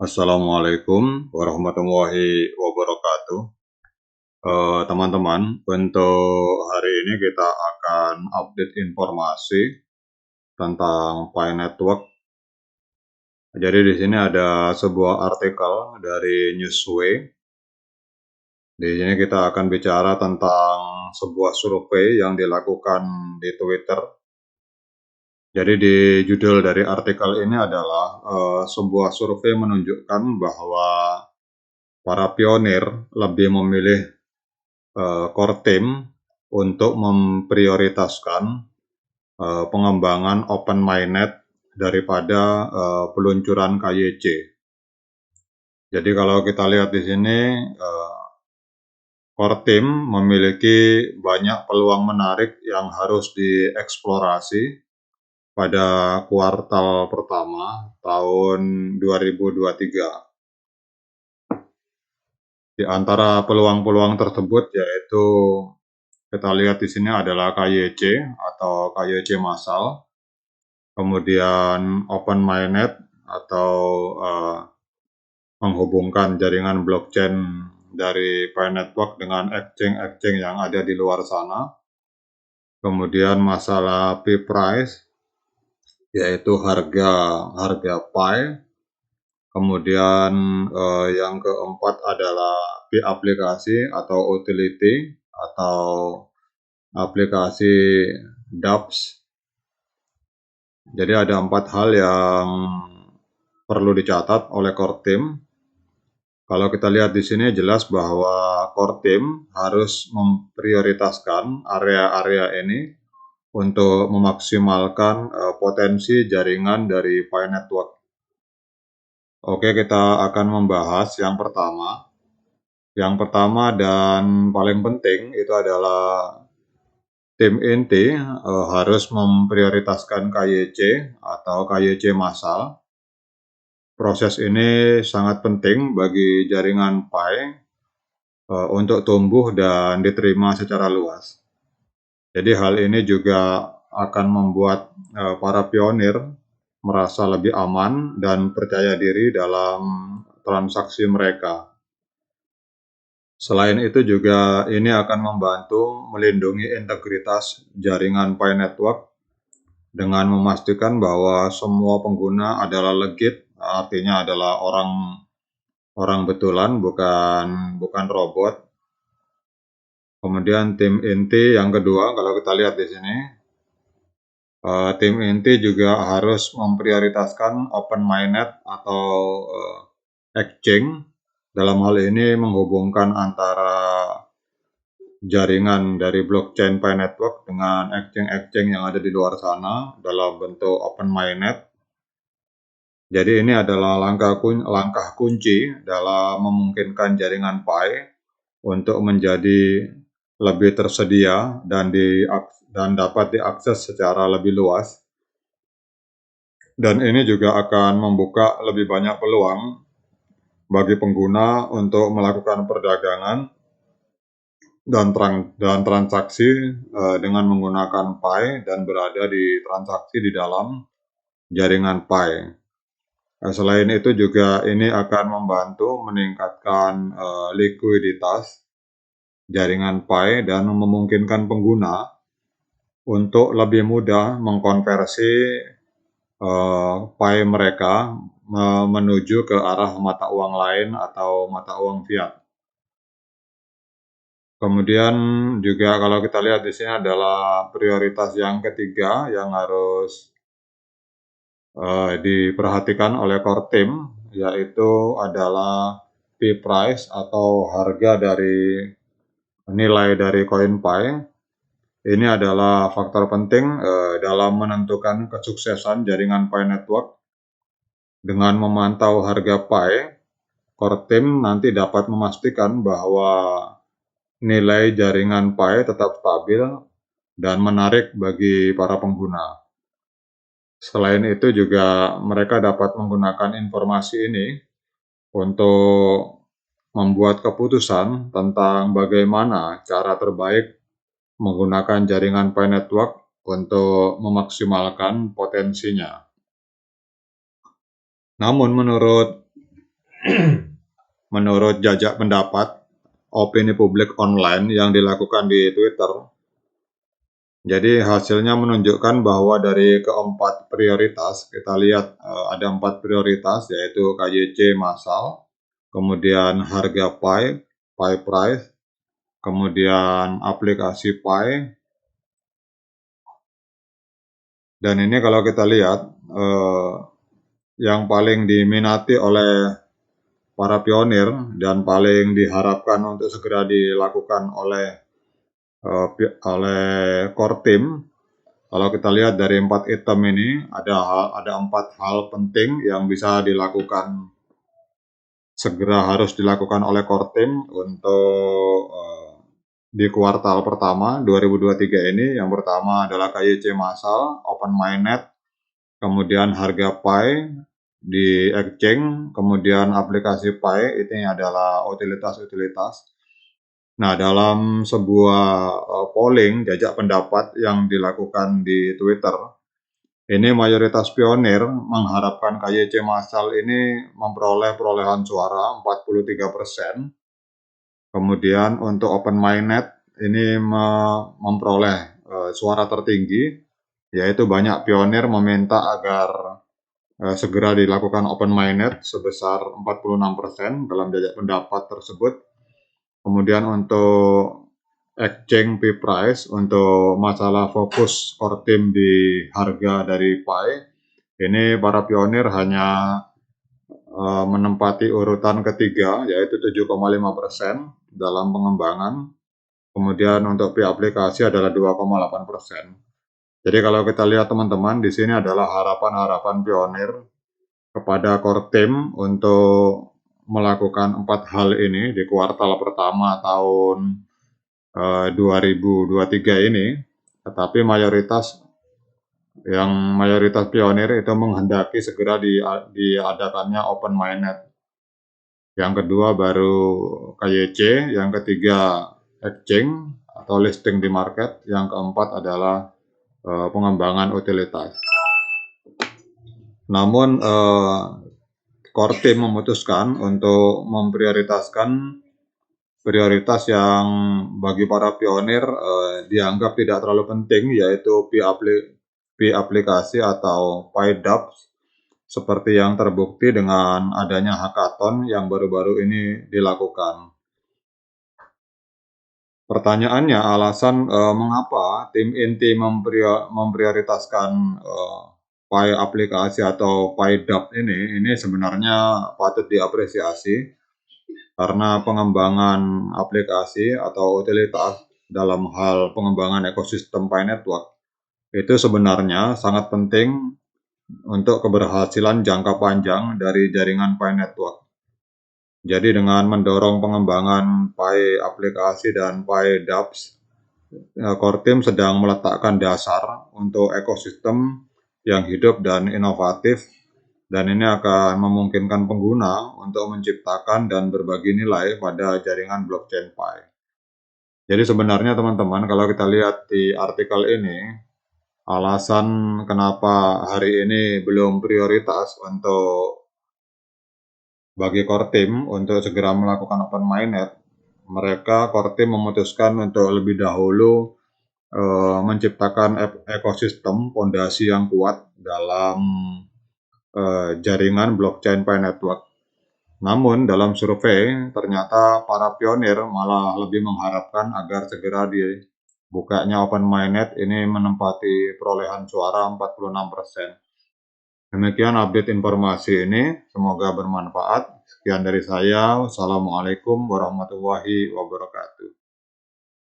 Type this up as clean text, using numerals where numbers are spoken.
Assalamualaikum warahmatullahi wabarakatuh. Teman-teman, untuk hari ini kita akan update informasi tentang Pi Network. Jadi di sini ada sebuah artikel dari Newsway. Di sini kita akan bicara tentang sebuah survei yang dilakukan di Twitter. Jadi di judul dari artikel ini adalah sebuah survei menunjukkan bahwa para pionir lebih memilih core team untuk memprioritaskan pengembangan open mainnet daripada peluncuran KYC. Jadi kalau kita lihat di sini, core team memiliki banyak peluang menarik yang harus dieksplorasi pada kuartal pertama tahun 2023. Di antara peluang-peluang tersebut yaitu kita lihat di sini adalah KYC atau KYC massal, kemudian open mainnet atau menghubungkan jaringan blockchain dari Pi Network dengan exchange-exchange yang ada di luar sana. Kemudian masalah Pi price, yaitu harga Pi. Kemudian yang keempat adalah Pi aplikasi atau utility atau aplikasi dApps. Jadi ada 4 hal yang perlu dicatat oleh core team. Kalau kita lihat di sini jelas bahwa core team harus memprioritaskan area-area ini untuk memaksimalkan potensi jaringan dari Pi Network. Oke, kita akan membahas yang pertama. Yang pertama dan paling penting itu adalah tim inti harus memprioritaskan KYC atau KYC massal. Proses ini sangat penting bagi jaringan Pi untuk tumbuh dan diterima secara luas. Jadi hal ini juga akan membuat para pionir merasa lebih aman dan percaya diri dalam transaksi mereka. Selain itu juga ini akan membantu melindungi integritas jaringan Pi Network dengan memastikan bahwa semua pengguna adalah legit, artinya adalah orang betulan, bukan robot. Kemudian tim inti yang kedua, kalau kita lihat di sini, tim inti juga harus memprioritaskan open mainnet atau exchange. Dalam hal ini menghubungkan antara jaringan dari blockchain Pi Network dengan exchange-exchange yang ada di luar sana dalam bentuk open mainnet. Jadi ini adalah langkah kunci dalam memungkinkan jaringan Pi untuk menjadi lebih tersedia dan dapat diakses secara lebih luas. Dan ini juga akan membuka lebih banyak peluang bagi pengguna untuk melakukan perdagangan dan transaksi dengan menggunakan Pi dan berada di transaksi di dalam jaringan Pi. Selain itu juga ini akan membantu meningkatkan likuiditas jaringan Pi dan memungkinkan pengguna untuk lebih mudah mengkonversi Pi mereka menuju ke arah mata uang lain atau mata uang fiat. Kemudian juga kalau kita lihat di sini adalah prioritas yang ketiga yang harus diperhatikan oleh core team, yaitu adalah Pi price atau harga dari nilai dari koin Pi. Ini adalah faktor penting dalam menentukan kesuksesan jaringan Pi Network. Dengan memantau harga Pi, core team nanti dapat memastikan bahwa nilai jaringan Pi tetap stabil dan menarik bagi para pengguna. Selain itu juga mereka dapat menggunakan informasi ini untuk membuat keputusan tentang bagaimana cara terbaik menggunakan jaringan Pi Network untuk memaksimalkan potensinya. Namun menurut menurut jajak pendapat opini publik online yang dilakukan di Twitter. Jadi hasilnya menunjukkan bahwa dari keempat prioritas, kita lihat ada 4 prioritas, yaitu KYC massal, kemudian harga Pi, Pi price, kemudian aplikasi Pi, dan ini kalau kita lihat yang paling diminati oleh para pionir dan paling diharapkan untuk segera dilakukan oleh core team. Kalau kita lihat dari 4 item ini ada 4 hal penting yang bisa dilakukan, segera harus dilakukan oleh core team untuk di kuartal pertama 2023 ini. Yang pertama adalah KYC massal, open mainnet, kemudian harga Pi di exchange, kemudian aplikasi Pi, ini adalah utilitas-utilitas. Nah, dalam sebuah polling jajak pendapat yang dilakukan di Twitter, ini mayoritas pionir mengharapkan KYC massal ini memperoleh perolehan suara 43%. Kemudian untuk open mainnet ini memperoleh suara tertinggi, yaitu banyak pionir meminta agar segera dilakukan open mainnet sebesar 46% dalam jajak pendapat tersebut. Kemudian untuk exchange Pi price, untuk masalah fokus core team di harga dari Pi, ini para pionir hanya menempati urutan ketiga, yaitu 7,5% dalam pengembangan. Kemudian untuk Pi aplikasi adalah 2,8%. Jadi kalau kita lihat teman-teman, di sini adalah harapan-harapan pionir kepada core team untuk melakukan 4 hal ini di kuartal pertama tahun 2023 ini. Tetapi mayoritas pionir itu menghendaki segera diadakannya open mainnet. Yang kedua baru KYC, yang ketiga exchange atau listing di market, yang keempat adalah pengembangan utilitas. Namun core team memutuskan untuk memprioritaskan prioritas yang bagi para pionir dianggap tidak terlalu penting, yaitu Pi aplikasi atau Pi dApps, seperti yang terbukti dengan adanya hackathon yang baru-baru ini dilakukan. Pertanyaannya, alasan mengapa tim inti memprioritaskan Pi aplikasi atau Pi dApps ini sebenarnya patut diapresiasi, karena pengembangan aplikasi atau utilitas dalam hal pengembangan ekosistem Pi Network itu sebenarnya sangat penting untuk keberhasilan jangka panjang dari jaringan Pi Network. Jadi dengan mendorong pengembangan Pi aplikasi dan Pi dApps, core team sedang meletakkan dasar untuk ekosistem yang hidup dan inovatif, dan ini akan memungkinkan pengguna untuk menciptakan dan berbagi nilai pada jaringan blockchain Pi. Jadi sebenarnya teman-teman, kalau kita lihat di artikel ini, alasan kenapa hari ini belum prioritas untuk bagi core team untuk segera melakukan open mainnet, mereka core team memutuskan untuk lebih dahulu menciptakan ekosistem fondasi yang kuat dalam jaringan blockchain Pi Network. Namun dalam survei ternyata para pionir malah lebih mengharapkan agar segera dibukanya open mainnet ini menempati perolehan suara 46%. Demikian update informasi ini, semoga bermanfaat. Sekian dari saya. Wassalamualaikum warahmatullahi wabarakatuh.